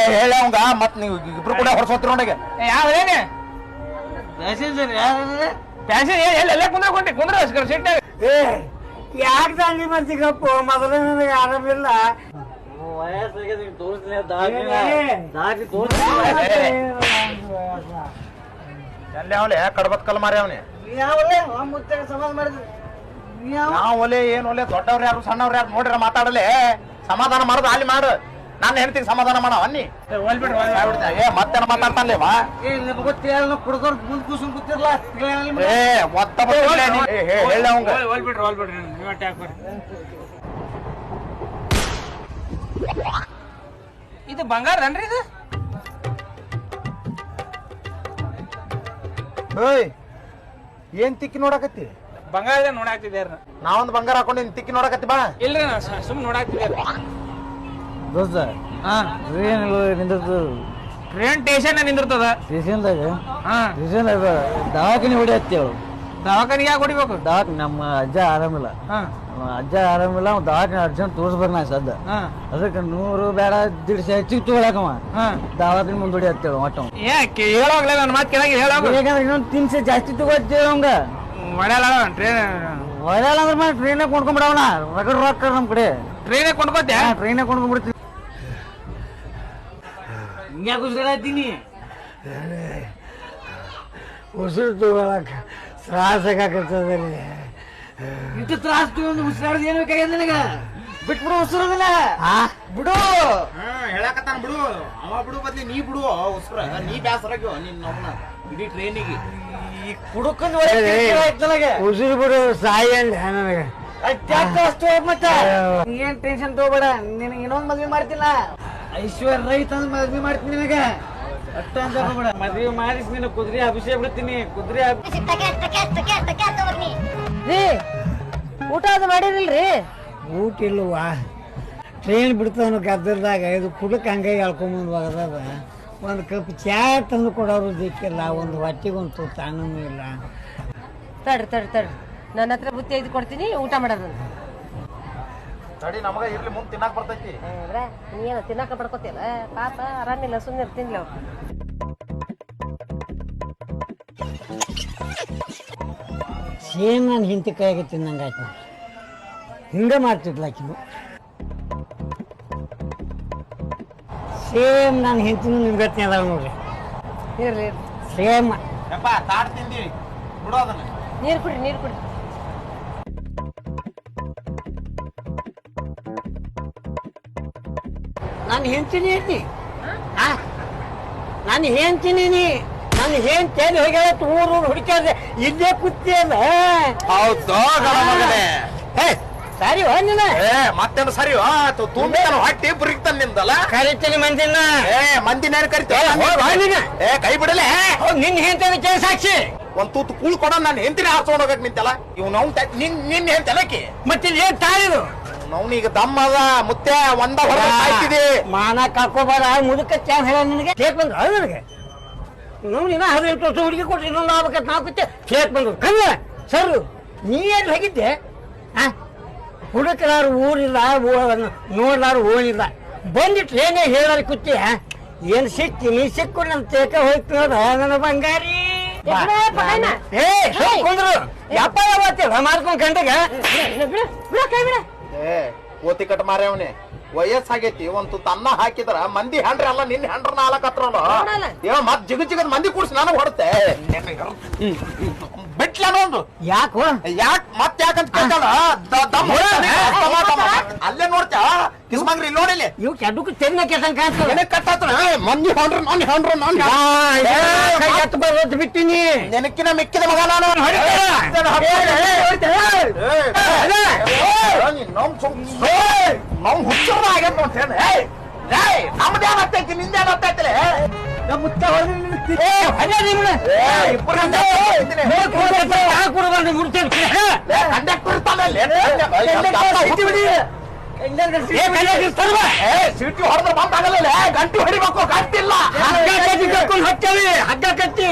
ಹೇಳ ಅವಂಗ ಮತ್ ನೀವು ಇಬ್ರು ಕೂಡ ಹೊರಸೋತ್ರಿ ನೋಡಿಗೆ ಯಾವ್ದೇನೆ ಪ್ಯಾಸೆಂಜರ್ ಎಲ್ಲ ಕುಂದ್ರ ಸೀಟ್ ಯಾಕೆ ದಂಡಿ ಮಾಡ್ತೀಗಪ್ಪ ಮೊದಲು ನನಗೆ ಆರಾಮಿಲ್ಲ ಎಲ್ಲ ಅವಲೆ ಕಡ್ಬತ್ ಕಲ್ ಮಾರಿ ಅವನೇ ಸಮಾಜ ಮಾಡಿದ್ರಿ ನಾವ್ ಒಲೆ ಏನ್ ಒಲೆ ದೊಡ್ಡವ್ರ ಯಾರು ಸಣ್ಣವ್ರ ಯಾರು ನೋಡ್ರ ಮಾತಾಡಲೆ ಸಮಾಧಾನ ಮಾಡೋದು ಅಲ್ಲಿ ಮಾಡು ನಾನು ಹೇಳ್ತೀನಿ ಸಮಾಧಾನ ಮಾಡ ಅನ್ನಿ ಮತ್ತೇನ ಮಾತಾಡ್ತಾನಲ್ಲೇವ ಕುಡ್ದವ್ರ ಮುಂದ್ ಕೂಸುನ್ ಕೂತಿರ್ಲ ಹೇಳ ಅವಂಗ ಇದು ಬಂಗಾರನ್ರಿ ಇದು ಏಯ್ ಏನ್ ತಿಕ್ಕಿ ನೋಡಕತ್ತಿ ಬಂಗಾರ ನೋಡಾಕ್ತಿದ್ಯಾರ ನಾವೊಂದ್ ಬಂಗಾರ ಹಾಕೊಂಡು ತಿಕ್ಕಿ ನೋಡಕತ್ತಿ ಬಾ ಇಲ್ರಿ ನಾ ಸುಮ್ ನೋಡಾಕ್ತಿದ್ಯಾರ ದೋಸ್ತ ಟ್ರೈನ್ ನಿಂದಿರ್ತದ ಟ್ರೈನ್ ಸ್ಟೇಷನ್ ನಿಂದಿರ್ತದ ಸ್ಟೇಷನ್ದಾಗ ಸ್ಟೇಷನ್ದಾಗ ದವಾಖಾನೆ ಹೊಡಿಯತ್ತೇಳು ದವಾಖಾನಿಗೆ ಯಾಕೆ ಹೊಡಿಬೇಕು ನಮ್ಮ ಅಜ್ಜ ಆರಾಮಿಲ್ಲ ಅಜ್ಜ ಆರಾಮಿಲ್ಲ ಅವ್ನು ದವಾಖಾನೆ ಅರ್ಜೆಂಟ್ ತೋರಿಸ್ಬೇಕು ನಾ ಸದ್ದ ಅದಕ್ಕೆ 100 ಬೇಡ 150 ಹೆಚ್ಚಿಗೆ ತಗೊಳಕವ ದವಾಖಾನೆ ಮುಂದೆ ಹೊಡಿಯತ್ತೇಳು ಒಟ್ಟು ಹೇಳೋಗ್ಲೇ ನನ್ನ ಮಾತು ಕೇಳಂಗ ಹೇಳೋಗ ಯಾಕಂದ್ರೆ ಇನ್ನೊಂದು 300 ಜಾಸ್ತಿ ತಗೋತೇವೆ ಅವಂಗ ಒಳ್ಳೆಲ್ಲ ಟ್ರೈನ್ ಒಳ್ಳೆಲ್ಲ ಅಂದ್ರೆ ಟ್ರೈನಾಗ ಕೊಂಡ್ಕೊಂಡ್ಬಿಡವಣ ರಗಡ್ ರೊಕ್ಕ ನಮ್ಮ ಕಡೆ ಟ್ರೈನಾಗ ಕೊಂಡ್ಕೋತೆ ಟ್ರೈನಾಗ ಕೊಂಡ್ಕೊಂಡ್ಬಿಡ್ತೀವಿ ಹಿಂಗ್ಯಾಕೆ ಉಸಿರಾಡ್ತೀನಿ ಉಸಿರು ತಗೊಳಕ ತ್ರಾಸಾಗತ್ತದ ಇಷ್ಟು ತ್ರಾಸ ತಗೊಂಡು ಉಸಿರಾಡೋದು ಏನು ಬೇಕಾಗ್ಯದ ನನಗ ಬಿಟ್ಬಿಡು ಉಸಿರೋದಿಲ್ಲ ಬಿಡು ಹೇಳಕತ್ತಾನ ಬಿಡು ಅವ ಬಿಡು ಬದ್ಲಿ ನೀ ಬಿಡು ಉಸ್ರ ನೀ ಬ್ಯಾಸರಾಗ್ಯೋ ನಿನ್ನ ಅವನ ಇಡೀ ಟ್ರೈನಿಗೆ ಕುಡುಕಂದ್ ನನಗೆ ಉಸಿರು ಬಿಡು ಸಾಯಿ ಅಂದ ನನಗೆ ಮತ್ತೆ ಏನ್ ಟೆನ್ಷನ್ ತಗೋಬೇಡ ನಿನಗೆ ಇನ್ನೊಂದ್ ಮದ್ವೆ ಮಾಡ್ತಿಲ್ಲ ಐಶ್ವರ್ಯ ರೈ ತಂದ್ ಮದ್ವೆ ಮಾಡ್ತೀನಿ ನಿನಗೆ ಅಷ್ಟ ಅಂತ ಹೋಗ್ಬೇಡ ಮದ್ವೆ ಮಾಡಿಸ್ ನೀನು ಕುದುರೆ ಅಭಿಷೇಕ ಬಿಡ್ತೀನಿ ಕುದುರೆ ರೀ ಊಟ ಅದು ಮಾಡಿರಿಲ್ರಿ ಊಟ ಇಲ್ವಾ ಟ್ರೈನ್ ಬಿಡ್ತಾವ ಗದ್ದಲ್ದಾಗ ಇದು ಕುಡಕ್ ಹಂಗೆ ಹೇಳ್ಕೊಂಬಂದು ಹೋಗದ ಒಂದು ಕಪ್ ಚಾ ತಂದು ಕೊಡೋರು ದಿಕ್ಕಿಲ್ಲ ಒಂದು ಹೊಟ್ಟಿಗೊಂದು ತುತ್ತು ಅನ್ನೂ ಇಲ್ಲ ತಡ್ರಿ ನನ್ನ ಹತ್ರ ಬುತ್ತಿ ಐದು ಕೊಡ್ತೀನಿ ಊಟ ಮಾಡೋದು ತಡಿ ನಮಗ ಇರ್ಲಿ ಮುಂದೆ ತಿನ್ನಕ್ ಬರ್ತೈತಿ ನೀನು ತಿನ್ನಕ ಪಡ್ಕೋತಿಲ್ಲ ಪಾಪ ಆರಾಮಿಲ್ಲ ಸುಮ್ಮನೆ ತಿನ್ಲಿ ಅವ್ರು ಸೇಮ್ ನಾನು ಹಿಂತಿ ಕೈಯಾಗೆ ತಿನ್ನಂಗೆ ಆಯ್ತು ಹಿಂಗೆ ಮಾಡ್ತಿದ್ಲ ಆಕಿನು ಸೇಮ್ ನಾನು ಹಿಂತಿನೂ ನಿಮ್ಗತ್ತಿ ಅದಾವ ನೋಡ್ರಿ ಇರ್ಲಿ ಸೇಮ್ ತಾಟ್ ತಿಂದಿ ಬಿಡು ಅದನ್ನ ನೀರು ಕುಡ್ರಿ ನಾನು ಹೆಂಡ್ತೀನಿ ನಾನು ಹೆಂಡ್ತೀನಿ ನಾನು ಹೆಂಡ್ತೇನೆ ಹೋಗ್ಯಾಳ ಊರು ಹುಡುಕ್ಯಾದ್ರೆ ಇಲ್ಲೇ ಕೂತಿ ಅಲ್ಲ ಹೌದು ಸರಿ ನೀನ ಮತ್ತೇನು ಸರಿ ತುಂಬಿತಾನ ಹೊಟ್ಟಿ ಬುರಿಕ್ತಾನ ನಿಮ್ದಲ್ಲ ಕರಿತೀನಿ ಮಂದಿನ ಮಂದಿನ ಕೈ ಬಿಡಲೆ ನಿನ್ನ ಹೆಂಡ್ತೇನೆ ಸಾಕ್ಷಿ ಒಂದ್ ತೂತು ಕೂಳ್ ಕೊಡ ನಾನು ಹೆಂತಿನ ಹಾರ್ಸ್ಕೊಂಡ್ ಹೋಗಕ್ ನಿಂತಲ್ಲ ಇವ್ ನಾವು ನಿನ್ನ ಹೆಂತಲಕ್ಕಿ ಮತ್ತೆ ಏನ್ ತಾಯಿದು ನವ್ನೀಗ ದಮ್ಮ ಅದ ಮುತ್ತೆ ಒಂದ ಹೊರಗಿದೆ ಮಾನ ಕಳ್ಕೊಬಾರ ಮುದುಕ ಚಾನ್ ಹೇಳ ನಿನಗೆ ಕೇಕ್ ಬಂದ್ರು ಅದು ನನಗೆ ನಾವು ನೀನ 18 ವರ್ಷ ಹುಡುಗಿ ಕೊಟ್ರಿ ಇನ್ನೊಂದು ಆಗ್ಬೇಕಂತ ನಾವು ಕೂತೆ ಕೇಕ್ ಬಂದ್ರು ಕಲ್ಲ ಸರ್ ನೀ ಏನ್ ಹೋಗಿದ್ದೆ ಹುಡುಕಲಾರು ಊರಿಲ್ಲ ನೋಡ್ಲಾರು ಓಣಿಲ್ಲ ಬಂದಿಟ್ಟು ಏನೇ ಹೇಳಾರ ಕೂತಿ ಏನ್ ಸಿಕ್ಕಿ ನೀ ಸಿಕ್ಕು ನಮ್ ತೇಕ ಹೋಯ್ತು ನೋಡ ನನ್ನ ಬಂಗಾರಿ ಕುಂದ್ರು ಯಪ್ಪ ಯಾವತ್ತಿಲ್ಲ ಮಾರ್ಕೊಂಡ್ ಗಂಟೆಗೆ ಓತಿ ಕಟ್ ಮಾರ್ಯವನೆ ವಯಸ್ಸಾಗೈತಿ ಒಂದು ತನ್ನ ಹಾಕಿದ್ರ ಮಂದಿ ಹಂಡ್ರಿ ಅಲ್ಲ ನಿನ್ನ ಹಂಡ್ರನ ಹಾಲಕತ್ರಲ್ಲ ಮತ್ ಜಿಗದ್ ಮಂದಿ ಕೂಡ್ಸಿ ನನಗ್ ಹೊಡುತ್ತೆ ಬಿಟ್ಲನೊಂದು ಯಾಕೋ ಮತ್ ಯಾಕಂತ ಕೇಳ್ತಾಳ ಅಲ್ಲೇ ನೋಡ್ತಾ ಕಿಸ್ಮಂಗ್ರಿ ಇಲ್ಲಿ ನೋಡಿಲ್ಲ ಇವ್ ಕೆಡ್ಡಕ್ಕೂ ತೆನ್ನ ಕೆಟ್ಟಂಗ್ ಕಾಣ್ತದೆ ಕಟ್ಟಾತ್ರ ಮಂದಿ ಹಂಡ್ರ ನಾನು ಬರೋದು ಬಿಟ್ಟಿನಿ ನೆನಕಿನ ಮಿಕ್ಕಿದ ಮಗ ನಾನು ನಾವು ಹುಚ್ಚರ ಆಗ್ಯದ ನೋಡ್ತೇನೆ ನಮ್ದೇನ್ ಹತ್ತೈತಿ ನಿಂದೇನ್ ಹತ್ತೈತಿಲೆ ಸೀಟಿ ಹೊಡೆದ್ರೆ ಬಂದಾಗಲ್ಲ ಗಂಟಿ ಹೊಡಿಬೇಕು ಗಂಟಿಲ್ಲ ಹಗ್ಗ ಕಟ್ಟಿ